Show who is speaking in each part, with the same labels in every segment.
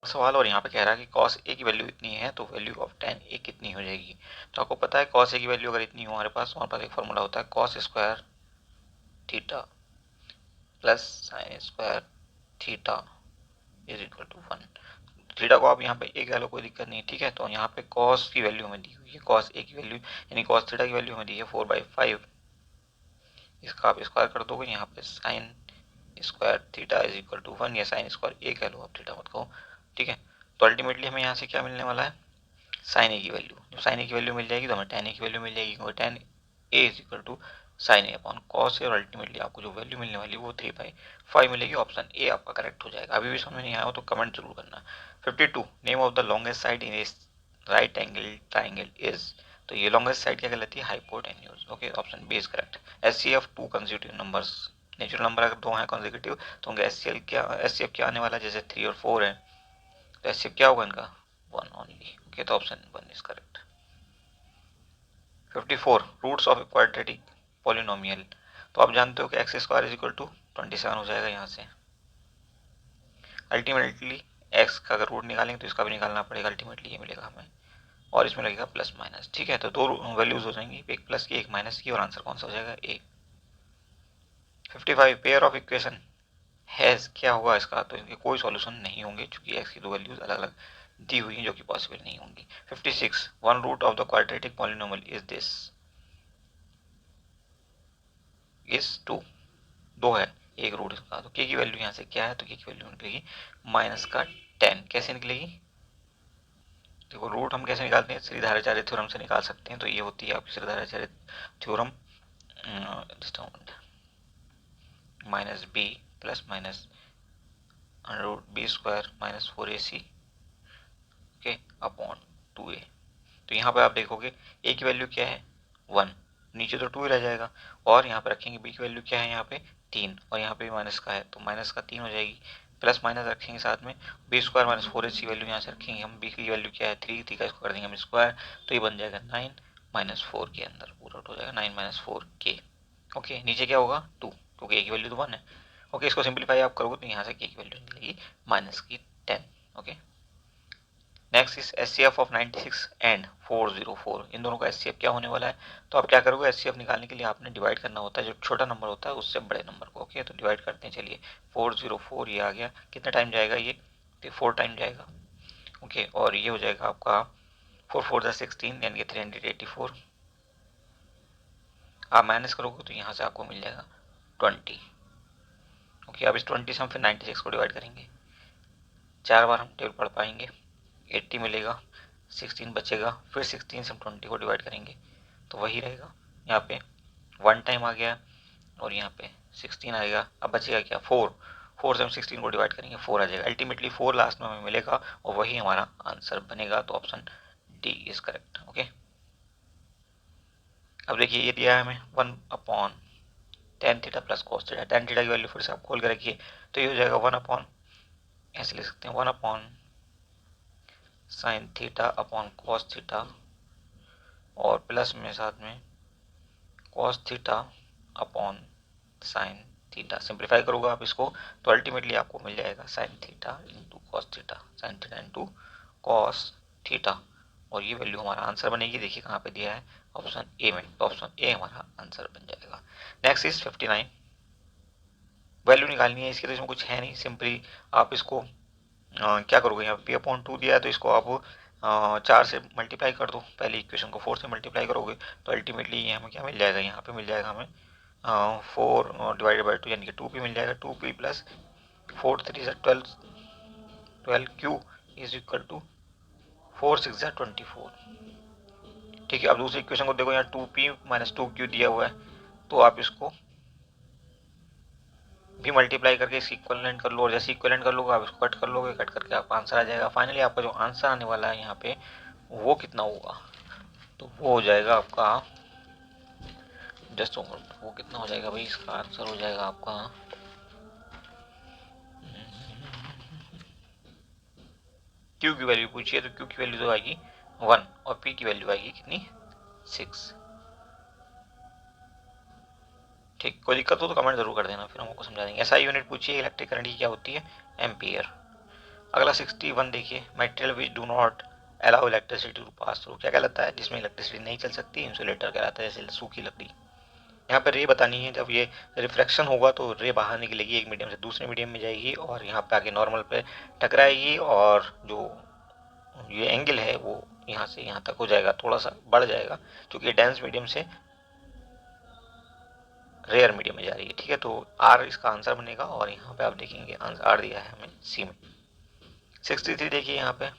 Speaker 1: सवाल और यहाँ पे कह रहा है कि cos a की वैल्यू इतनी है तो वैल्यू ऑफ tan a कितनी हो जाएगी। तो आपको पता है cos a की वैल्यू अगर इतनी हो हमारे पास एक फॉर्मूला होता है cos square theta plus sine square theta is equal to 1। Theta को आप यहाँ पे a कह लो, कोई दिक्कत नहीं, ठीक है। तो यहाँ पे cos की वैल्यू हमें दी हुई है, cos a की वैल्यू यानी cos थीटा की वैल्यू हमें दी है 4/5। इसका आप स्क्वायर कर दोगे, यहाँ पे sine square theta is equal to 1 या साइन स्क्वायर a कह लो, आप थीटा मत कहो, ठीक है। तो अल्टीमेटली हमें यहाँ से क्या मिलने वाला है, साइन ए की वैल्यू। जब साइन ए की वैल्यू मिल जाएगी तो हमें tan ए की वैल्यू मिल जाएगी, क्योंकि tan A is equal to sine A upon cos A, और अल्टीमेटली आपको जो वैल्यू मिलने वाली है वो 3/5 मिलेगी। ऑप्शन ए आपका करेक्ट हो जाएगा। अभी भी समझ नहीं आया हो तो कमेंट जरूर करना। 52 name of the longest side in a right angle triangle is. तो ये लॉन्गेस्ट साइड क्या कहलाती है, hypotenuse. Okay, option B is correct. HCF two consecutive numbers, natural number अगर दो हैं कंसेक्यूटिव तो उनका एचसीएफ क्या आने वाला है, जैसे 3 और 4 है तो एचसीएफ क्या होगा इनका, 1 ओनली। ओके, तो option 1 is correct. 54 roots of quadratic polynomial. तो आप जानते हो कि x square is equal to 27 हो जाएगा। यहाँ से अल्टीमेटली एक्स का अगर रूट निकालेंगे तो इसका भी निकालना पड़ेगा, अल्टीमेटली ये मिलेगा हमें, और इसमें लगेगा प्लस माइनस, ठीक है। तो दो वैल्यूज हो जाएंगी, एक प्लस की एक माइनस की, और आंसर कौन सा हो जाएगा, ए। 55 पेयर ऑफ इक्वेशन हैज, क्या होगा इसका, तो इनके कोई सॉल्यूशन नहीं होंगे क्योंकि एक्स की दो वैल्यूज अलग अलग दी हुई हैं जो कि पॉसिबल नहीं होंगी। 56 one root of the quadratic polynomial is this is 2। दो है, एक रूट इसका, तो के की वैल्यू यहाँ से क्या है, तो के की वैल्यू निकलेगी माइनस का 10। कैसे निकलेगी, देखो रूट हम कैसे निकालते हैं, श्रीधराचार्य थ्योरम से निकाल सकते हैं। तो ये होती है आपकी Shridharacharya theorem, minus b plus minus root b square minus 4ac okay upon 2a। तो यहाँ पे आप देखोगे a की वैल्यू क्या है 1, नीचे तो 2 ही रह जाएगा, और यहाँ पे रखेंगे b की वैल्यू क्या है यहाँ पे 3, और यहाँ पे भी माइनस का है तो माइनस का 3 हो जाएगी, प्लस माइनस रखेंगे साथ में बी स्क्वायर माइनस 4ac की वैल्यू यहाँ से रखेंगे हम, b की वैल्यू क्या है 3, 3 का इसको कर देंगे हम स्क्वायर, तो ये बन जाएगा 9 माइनस 4 के अंदर पूरा आउट हो जाएगा 9 माइनस 4 के। ओके, नीचे क्या होगा 2, क्योंकि a की वैल्यू तो 1 है। ओके, इसको सिंप्लीफाई आप करोगे तो यहाँ से k की वैल्यू निकलेगी माइनस की 10। Okay, next is HCF of 96 and 404। इन दोनों का एचसीएफ क्या होने वाला है, तो आप क्या करोगे, एचसीएफ निकालने के लिए आपने डिवाइड करना होता है जो छोटा नंबर होता है उससे बड़े नंबर को। ओके, तो डिवाइड करते हैं, चलिए 404 ये आ गया, कितना टाइम जाएगा ये, तो 4 टाइम जाएगा। ओके, और ये हो जाएगा आपका 4 4 16 यानी कि 384। आप माइनस करोगे तो यहाँ से आपको मिल जाएगा 20। ओके, अब इस 20 से हम फिर 96 को डिवाइड करेंगे, 4 बार हम टेबल पढ़ पाएंगे, 80 मिलेगा, 16 बचेगा, फिर 16 से हम 20 को डिवाइड करेंगे तो वही रहेगा। यहाँ पे 1 टाइम आ गया और यहाँ पे 16 आएगा, अब बचेगा क्या 4, 4 से हम 16 को डिवाइड करेंगे 4 आ जाएगा, अल्टीमेटली 4 लास्ट में हमें मिलेगा और वही हमारा आंसर बनेगा। तो option D is correct. Okay, अब देखिए ये दिया है हमें 1 upon tan theta plus cos theta, tan theta की वैल्यू फिर से आप खोल के रखिए तो ये हो जाएगा 1 अपॉन, ऐसे लिख सकते हैं 1 upon sine theta upon cos theta, और प्लस में साथ में cos theta upon sine theta. Simplify करोगे आप इसको तो अल्टीमेटली आपको मिल जाएगा sine theta into cos theta, sine theta into cos theta, और ये वैल्यू हमारा आंसर बनेगी। देखिए कहाँ पे दिया है, ऑप्शन ए में, तो ऑप्शन ए हमारा आंसर बन जाएगा। नेक्स्ट इज 59, वैल्यू निकालनी है इसकी, तो इसमें कुछ है नहीं, सिंपली आप इसको क्या करोगे, यहाँ p अपॉन 2 दिया है तो इसको आप 4 से मल्टीप्लाई कर दो, पहले इक्वेशन को 4 से मल्टीप्लाई करोगे तो अल्टीमेटली ये हमें क्या मिल जाएगा, यहाँ पे मिल जाएगा हमें 4 डिवाइडेड बाई 2 यानी कि 2p मिल जाएगा, 2p प्लस 4 3 से 12, 12q इज इक्वल टू 4 6 24। ठीक है, अब दूसरी इक्वेशन को देखो, यहाँ 2p माइनस 2q दिया हुआ है तो आप इसको भी मल्टीप्लाई करके इसकी इक्विवेलेंट कर लो, और जैसे इक्विवेलेंट कर लोगे आप इसको कट कर लोगे, कट करके आपका आंसर आ जाएगा। फाइनली आपका जो आंसर आने वाला है यहाँ पे वो कितना होगा, तो वो हो जाएगा आपका जस्ट वो कितना हो जाएगा भाई, इसका आंसर हो जाएगा आपका क्यू की वैल्यू पूछिए तो क्यू की वैल्यू तो आएगी 1 और पी की वैल्यू आएगी कितनी 6। ठीक, कोई दिक्कत हो तो कमेंट जरूर कर देना, फिर हम आपको समझा देंगे। एसआई यूनिट पूछिए, इलेक्ट्रिक करंट की क्या होती है, एम्पियर। अगला 61 देखिए, material which do not allow electricity to pass through, क्या कहलाता है, जिसमें इलेक्ट्रिसिटी नहीं चल सकती, इंसुलेटर कहलाता है, जैसे सूखी लकड़ी। यहाँ पे रे बतानी है, जब ये रिफ्रैक्शन होगा तो रे बाहर निकलेगी, एक मीडियम से दूसरे मीडियम में जाएगी और यहाँ पे आके नॉर्मल पे टकराएगी, और जो ये एंगल है वो यहाँ से यहाँ तक हो जाएगा, थोड़ा सा बढ़ जाएगा, क्योंकि डेंस मीडियम से रेयर मीडियम में जा रही है। ठीक है, तो आर इसका आंसर बनेगा, और यहाँ पे आप देखेंगे आंसर आर दिया है हमें सी में। 63 देखिए, यहाँ पे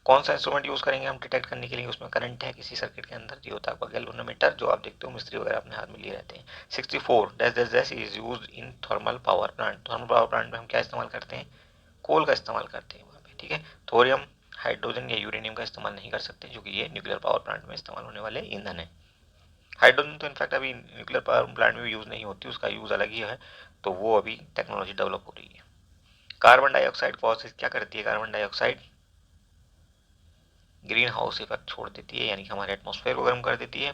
Speaker 1: कौन सा इंस्ट्रूमेंट यूज करेंगे हम डिटेक्ट करने के लिए, उसमें करंट है किसी सर्किट के अंदर, ये होता है आपका गैल्वेनोमीटर, जो आप देखते हो मिस्त्री वगैरह अपने हाथ में लिए रहते हैं। 64 dash dash dash is used in thermal power plant, thermal power plant में हम क्या इस्तेमाल करते हैं, कोल का इस्तेमाल करते हैं वहाँ पे। ठीक है, थोरियम, हाइड्रोजन या यूरेनियम का इस्तेमाल नहीं कर सकते, जो कि ये न्यूक्लियर पावर प्लांट में इस्तेमाल होने वाले ईंधन है। हाइड्रोजन तो इनफैक्ट अभी न्यूक्लियर पावर प्लांट में भी यूज नहीं होती, उसका यूज अलग ही है, तो वो अभी टेक्नोलॉजी डेवलप हो रही है। कार्बन डाइऑक्साइड प्रोसेस क्या करती है, carbon dioxide green house effect छोड़ देती है, यानी कि हमारे एटमॉस्फेयर को गर्म कर देती है।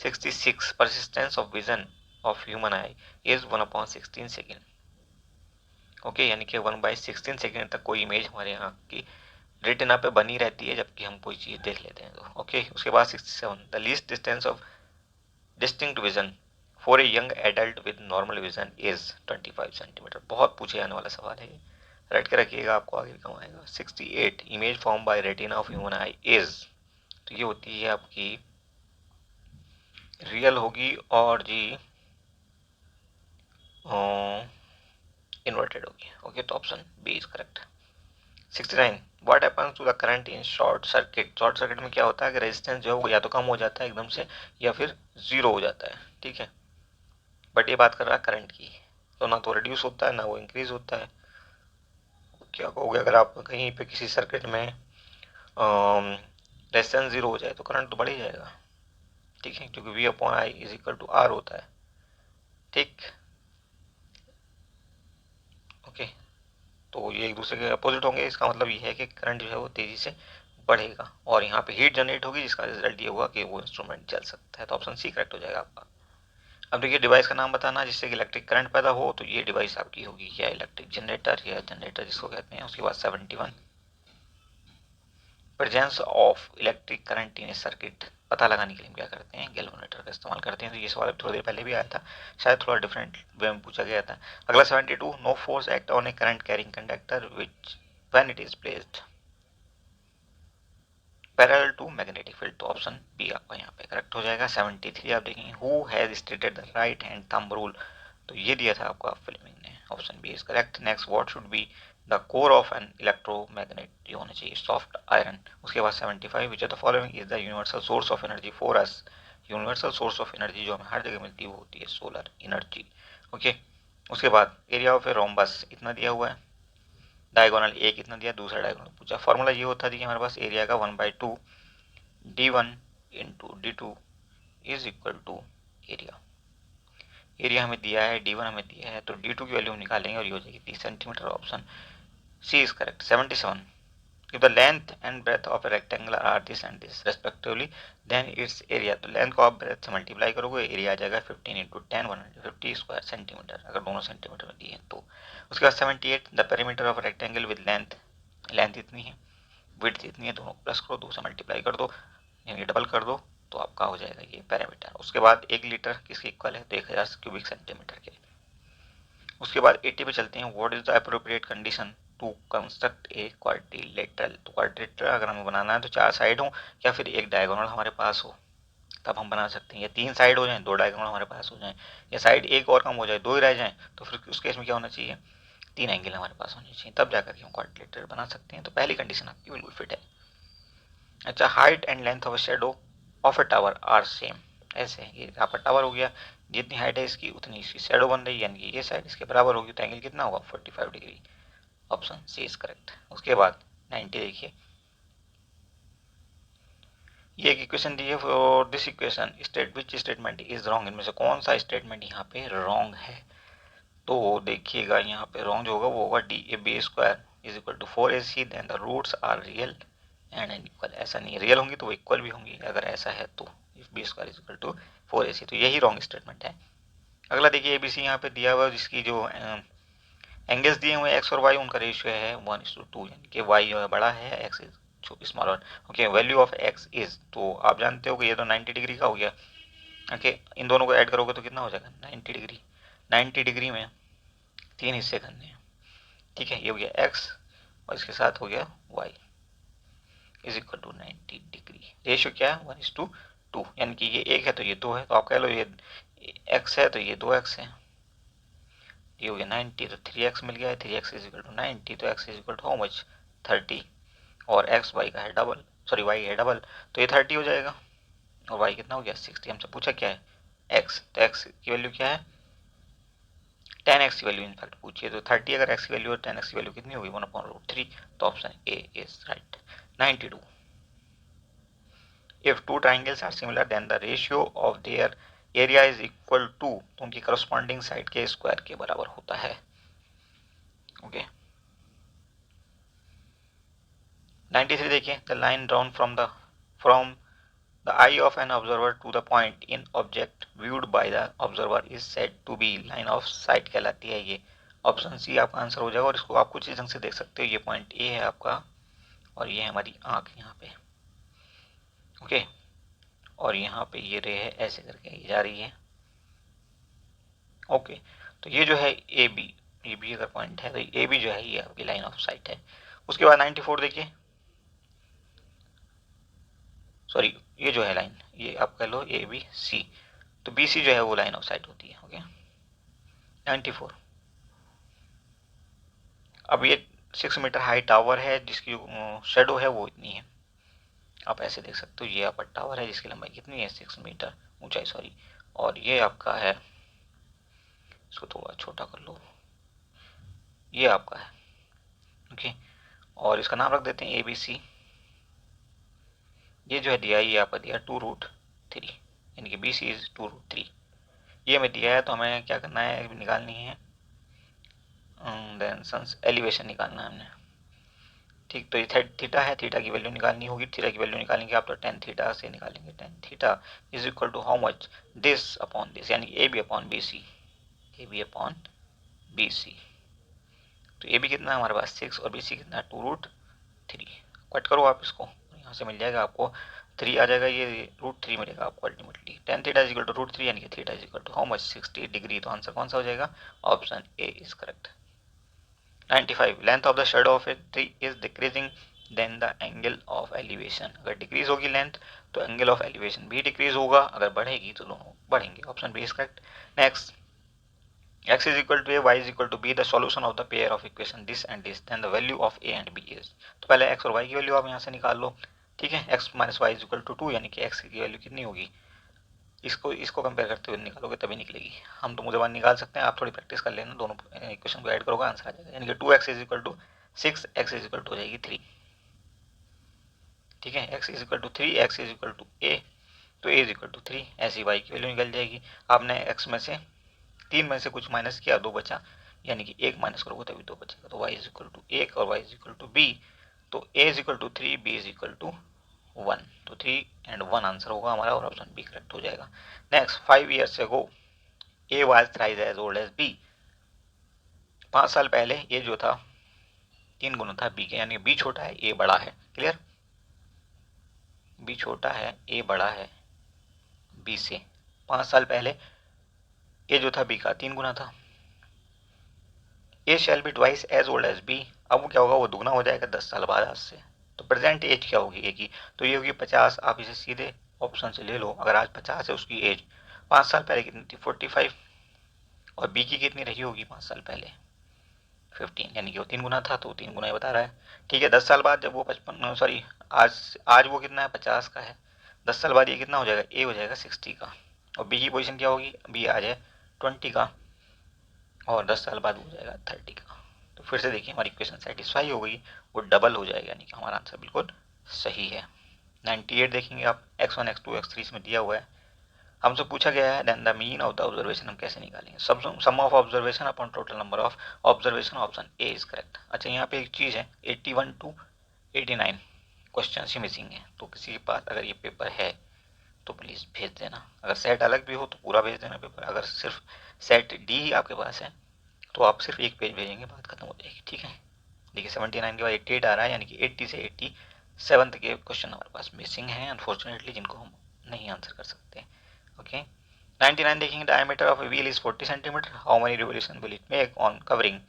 Speaker 1: 66 persistence of vision of human eye is 1/16 second. Okay, यानी कि 1/16 सेकेंड तक कोई इमेज हमारे यहाँ की रेटिना पे बनी रहती है, जबकि हम कोई चीज़ देख लेते हैं तो। ओके, उसके बाद 67 the least distance of distinct vision for a young adult with normal vision is 25 centimetre. बहुत पूछे जाने वाला सवाल है, रट के रखिएगा, आपको आगे भी कम आएगा। 68 image form by retina of human eye is, तो ये होती है आपकी रियल होगी, और जी इन्वर्टेड होगी। ओके, तो option B is correct. 69 what happens to the current in short circuit, short circuit में क्या होता है कि रेजिस्टेंस जो है वो या तो कम हो जाता है एकदम से, या फिर जीरो हो जाता है। ठीक है, बट ये बात कर रहा है करंट की, तो ना तो रिड्यूस होता है ना वो इंक्रीज होता है। क्या कहोगे अगर आप कहीं पे किसी सर्किट में रेजिस्टेंस जीरो हो जाए तो करंट तो बढ़ ही जाएगा। ठीक है, क्योंकि V upon I is equal to R होता है। ठीक, ओके, तो ये एक दूसरे के अपोजिट होंगे, इसका मतलब ये है कि करंट जो है वो तेजी से बढ़ेगा, और यहाँ पे हीट जनरेट होगी, जिसका रिजल्ट ये होगा कि वो इंस्ट्रूमेंट जल सकता है, तो ऑप्शन सी करेक्ट हो जाएगा आपका। अब देखिए, डिवाइस का नाम बताना जिससे कि इलेक्ट्रिक करंट पैदा हो, तो ये डिवाइस आपकी होगी या इलेक्ट्रिक जनरेटर, या जनरेटर जिसको कहते हैं। उसके बाद 71 presence of electric current in A circuit पता लगाने के लिए हम क्या करते हैं, गैल्वेनोमीटर का इस्तेमाल करते हैं। तो ये सवाल थोड़ी देर पहले भी आया था, शायद थोड़ा डिफरेंट वे में पूछा गया था। अगला 72 no force act on a current carrying conductor which when it is placed parallel to magnetic field, तो ऑप्शन बी आपका यहाँ पे करेक्ट हो जाएगा। 73 आप देखेंगे who has stated the right hand thumb rule, तो ये दिया था आपका फ्लेमिंग ने, option B is correct. Next, what should be the core of an electromagnet, ये होना चाहिए सॉफ्ट आयरन। उसके बाद 75 which of the following is the universal source of energy for us, universal source of energy जो हमें हर जगह मिलती है वो होती है सोलर एनर्जी। ओके, उसके बाद एरिया ऑफ ए रोम्बस इतना दिया हुआ है, डायगोनल ए कितना दिया, दूसरा डायगोनल पूछा। फॉर्मूला ये होता है कि हमारे पास एरिया का 1/2 d1 into d2 is equal to area. Area हमें दिया है, d1 हमें दिया है, तो d2 की वैल्यू हम निकालेंगे और ये हो जाएगी 30 centimetre, option C is correct. 77 if the length and breadth of a rectangle are this and this respectively then its area, तो लेंथ को आप ब्रेथ से मल्टीप्लाई करोगे, एरिया आ जाएगा 15 इंटू 10 150 स्क्वायर सेंटीमीटर, अगर दोनों सेंटीमीटर में दिए हैं तो। उसके बाद 78 the perimeter of rectangle with length, length इतनी है, विड्थ इतनी है, दोनों प्लस करो, 2 से मल्टीप्लाई कर दो, यानी डबल कर दो, तो आपका हो जाएगा ये पैरामीटर। उसके बाद 1 लीटर किसके इक्वल है, तो 1000 क्यूबिक सेंटीमीटर के। उसके बाद 80 पे चलते हैं, what is the appropriate condition to construct a quadrilateral, तो क्वाड्रिलेटरल अगर हमें बनाना है तो 4 साइड हो या फिर एक डायगोनल हमारे पास हो, तब हम बना सकते हैं, या 3 साइड हो जाएं, 2 डायगोनल हमारे पास हो जाएं, या साइड एक और कम हो जाए, 2 ही रह जाएं, तो फिर उस केस में क्या होना चाहिए, 3 एंगल हमारे पास होने चाहिए, तब जाकर के हम क्वाड्रिलेटरल बना सकते हैं। तो पहली कंडीशन आपकी बिल्कुल फिट है। अच्छा, height and length of shadow of a tower are same, ऐसे ये आपका टावर हो गया, जितनी हाइट है इसकी उतनी इसकी शेडो बन रही है, यानी कि ये साइड इसके बराबर होगी, तो एंगल कितना होगा 45 degree, option C is correct. उसके बाद 90 देखिए, ये एक इक्वेशन दी है, for this equation state which statement is wrong, इनमें से कौन सा स्टेटमेंट यहाँ पे रॉन्ग है, तो देखिएगा यहाँ पे रॉन्ग जो होगा वो होगा D A B square is equal to 4ac then the roots are real and equal, ऐसा नहीं है, रियल होंगी तो वो इक्वल भी होंगी, अगर ऐसा है तो if B square is equal to 4ac, तो यही रॉन्ग स्टेटमेंट है। अगला देखिए एबीसी यहाँ पे दिया हुआ, जिसकी जो एंगल्स दिए हुए एक्स और वाई, उनका रेशियो है 1:2, यानी कि वाई जो है बड़ा है, x is smaller. Okay, value of x is, तो आप जानते हो कि ये तो 90 डिग्री का हो गया। ओके, इन दोनों को ऐड करोगे तो कितना हो जाएगा 90 डिग्री। 90 डिग्री में 3 हिस्से करने हैं, ठीक है। ये हो गया एक्स और इसके साथ हो गया Y is equal to 90 degree. Ratio क्या है 1:2, यानी कि ये 1 है तो ये 2 है, तो आप कह लो ये एक्स है तो ये 2x है। ये हो गया 90, तो 3x मिल गया है, 3x इज इक्वल टू 90, तो x is equal to how much 30, और x y का है डबल, सॉरी y है डबल, तो ये 30 हो जाएगा, और y कितना हो गया 60। हमसे पूछा क्या है x, तो x की वैल्यू क्या है 10x की वैल्यू इनफैक्ट पूछिए, तो 30 अगर x की वैल्यू और 10x की वैल्यू कितनी होगी 1/√3, तो option A is right. 92, if two triangles are similar then the ratio of their area is equal to, तो उनकी करस्पॉन्डिंग साइड के स्क्वायर के बराबर होता है। ओके, 93 देखिए, the line drawn from the eye of an observer to the point in object viewed by the observer is said to be line of sight कहलाती है। ये ऑप्शन सी आपका आंसर हो जाएगा, और इसको आप कुछ इस ढंग से देख सकते हो, ये पॉइंट ए है आपका और ये हमारी आंख यहाँ पे। ओके, और यहाँ पे ये रे है ऐसे करके ये जा रही है। ओके, तो ये जो है ए बी, ये भी अगर पॉइंट है तो ए बी जो है ये आपकी लाइन ऑफ साइट है। उसके बाद 94 देखिए, सॉरी ये जो है लाइन, ये आप कह लो ए बी सी, तो बी सी जो है वो लाइन ऑफ साइट होती है। ओके, 94, अब ये 6 मीटर हाई टावर है जिसकी शेडो है वो इतनी है, आप ऐसे देख सकते हो, ये आपका टावर है जिसकी लंबाई कितनी है 6 मीटर ऊंचाई, सॉरी, और ये आपका है, इसको थोड़ा छोटा कर लो, ये आपका है। ओके, और इसका नाम रख देते हैं ए बी सी। ये जो है दिया ये आपका दिया 2√3, यानी कि बी सी इज 2√3, ये हमें दिया है, तो हमें क्या करना है निकालनी है देन सन्स एलिवेशन निकालना है हमने। ठीक, तो ये थीटा है, थीटा की वैल्यू निकालनी होगी, थीटा की वैल्यू निकालेंगे आप तो टेन थीटा से निकालेंगे, tan theta is equal to how much this upon this, यानी कि A B upon B C, A B upon B C, तो ए बी कितना है हमारे पास 6 और बी सी कितना है 2√3। कट करो आप इसको, यहाँ से मिल जाएगा आपको 3 आ जाएगा, ये √3 मिलेगा आपको ultimately. Tan theta is equal to √3, यानी कि theta is equal to how much 60 degree, तो आंसर कौन सा हो जाएगा option A is correct. 95, length of the shadow of a tree is decreasing then the angle of elevation, अगर decrease होगी length तो एंगल ऑफ एलिवेशन भी decrease होगा, अगर बढ़ेगी तो दोनों बढ़ेंगे, option B is correct. Next, x is equal to a, y is equal to b, the solution of the pair of equation this and this, then the value of a and b is, तो पहले x और y की value आप यहाँ से निकाल लो, ठीक है। x minus Y is equal to 2, यानी कि x की वैल्यू कितनी होगी, इसको कंपेयर करते हुए निकालोगे तभी निकलेगी, हम तो मुझे वन निकाल सकते हैं, आप थोड़ी प्रैक्टिस कर लेना, दोनों इक्वेशन को ऐड करोगे आंसर आ जाएगा, यानी कि 2x is equal to 6, x is equal to हो जाएगी 3, ठीक है। x is equal to 3, x is equal to a, तो a इज इक्वल टू 3, ऐसी y की वैल्यू निकल जाएगी। आपने x में से 3 में से कुछ माइनस किया, 2 बचा, यानी कि 1 माइनस करोगे तभी 2 बचेगा, तो y इज इक्वल टू 1 और y is equal to b, तो a is equal to 3, b is equal to 1, तो 3 and 1 आंसर होगा हमारा, और ऑप्शन बी करेक्ट हो जाएगा। Next, 5 years ago a was thrice as old as b, 5 साल पहले ये जो था 3 गुना था b के, यानी b छोटा है a बड़ा है, क्लियर, b छोटा है a बड़ा है b से, 5 साल पहले ये जो था b का 3 गुना था। A shall be twice as old as B, अब वो क्या होगा, वो दुगना हो जाएगा 10 साल बाद आज से, तो प्रेजेंट एज क्या होगी ए की, तो ये होगी 50, आप इसे सीधे ऑप्शन से ले लो, अगर आज 50 है उसकी एज, 5 साल पहले कितनी थी 45, और बी की कितनी रही होगी 5 साल पहले 15, यानी कि वो 3 गुना था, तो 3 गुना ही बता रहा है, ठीक है। 10 साल बाद जब वो 55, सॉरी आज वो कितना है 50 का है, 10 साल बाद ये कितना हो जाएगा, ए हो जाएगा 60 का, और बी की पोजीशन क्या होगी, बी आज है 20 का, और 10 साल बाद हो जाएगा 30 का, तो फिर से देखिए हमारी इक्वेशन सेटिस्फाई हो गई, वो डबल हो जाएगा, यानी कि हमारा आंसर बिल्कुल सही है। 98 देखेंगे आप, x1 x2 x3 इसमें दिया हुआ है, हमसे पूछा गया है then the mean of the observation हम कैसे निकालेंगे, sum of observation upon total number of observation, option A is correct. अच्छा, यहाँ पे एक चीज़ है 81 to 89 क्वेश्चन ही मिसिंग है, तो किसी के पास अगर ये पेपर है तो प्लीज़ भेज देना, अगर सेट अलग भी हो तो पूरा भेज देना पेपर, अगर सिर्फ सेट डी ही आपके पास है तो आप सिर्फ एक पेज भेजेंगे, बात खत्म हो जाएगी, ठीक है। देखिए 79 के बाद 88 आ रहा है, यानी कि 80 से 87 के क्वेश्चन हमारे पास मिसिंग हैं अनफॉर्चुनेटली, जिनको हम नहीं आंसर कर सकते। ओके 99 देखेंगे, diameter of wheel is 40 centimetre, how many revolution will it make on covering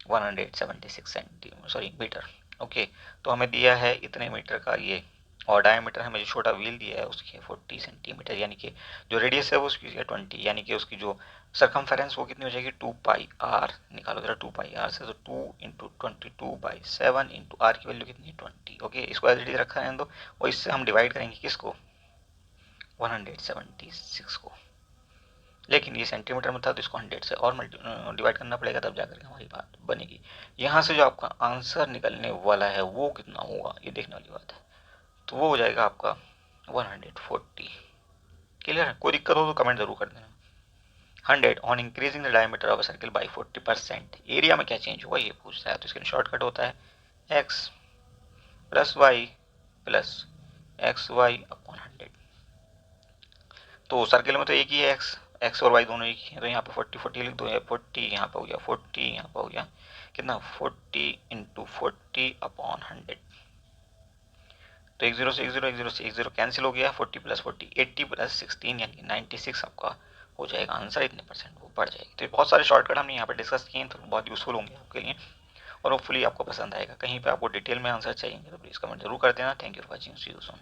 Speaker 1: 176 metre. Okay तो हमें दिया है इतने मीटर का ये, और डायमीटर हमें जो छोटा व्हील दिया है उसकी 40 सेंटीमीटर, यानी कि जो रेडियस है वो उसकी 20, यानी कि उसकी जो सरकमफेरेंस वो कितनी हो जाएगी 2πr। निकालो जरा 2πr से, तो 2 × 22/7 इंटू आर की वैल्यू कितनी है 20। ओके इसको एज इट इज रखा है दो, और इससे हम डिवाइड करेंगे किसको 176 को, लेकिन ये सेंटीमीटर में था तो इसको 100 से और डिवाइड करना पड़ेगा, तब जाकर के हमारी बात बनेगी। यहाँ से जो आपका आंसर निकलने वाला है वो कितना होगा ये देखने वाली बात है, तो वो हो जाएगा आपका 140। क्लियर है, कोई दिक्कत हो तो कमेंट जरूर कर देना। 100 on increasing the diameter of circle by 40%, area में क्या चेंज हुआ ये पूछता है, तो इसका शॉर्टकट होता है x plus Y plus X Y upon 100। तो सर्किल में तो एक ही है एक्स और वाई दोनों एक ही है, तो यहाँ पे 40 लिख दो, 40 यहाँ पे हो गया 40, यहाँ पे हो गया कितना 40 इंटू 40 अपॉन 100। तो एक जीरो से एक जीरो, एक जीरो से एक जीरो कैंसिल हो गया, 40 प्लस 40 80 प्लस 16 यानी 96 आपका हो जाएगा आंसर, इतने परसेंट वो बढ़ जाएगी। तो बहुत सारे शॉर्टकट हमने यहाँ पे डिस्कस किए हैं, तो बहुत यूजफुल होंगे आपके लिए, और होपफुली आपको पसंद आएगा। कहीं पे आपको डिटेल में आंसर चाहिए तो प्लीज़ कमेंट जरूर कर देना। Thank you for watching, see you soon.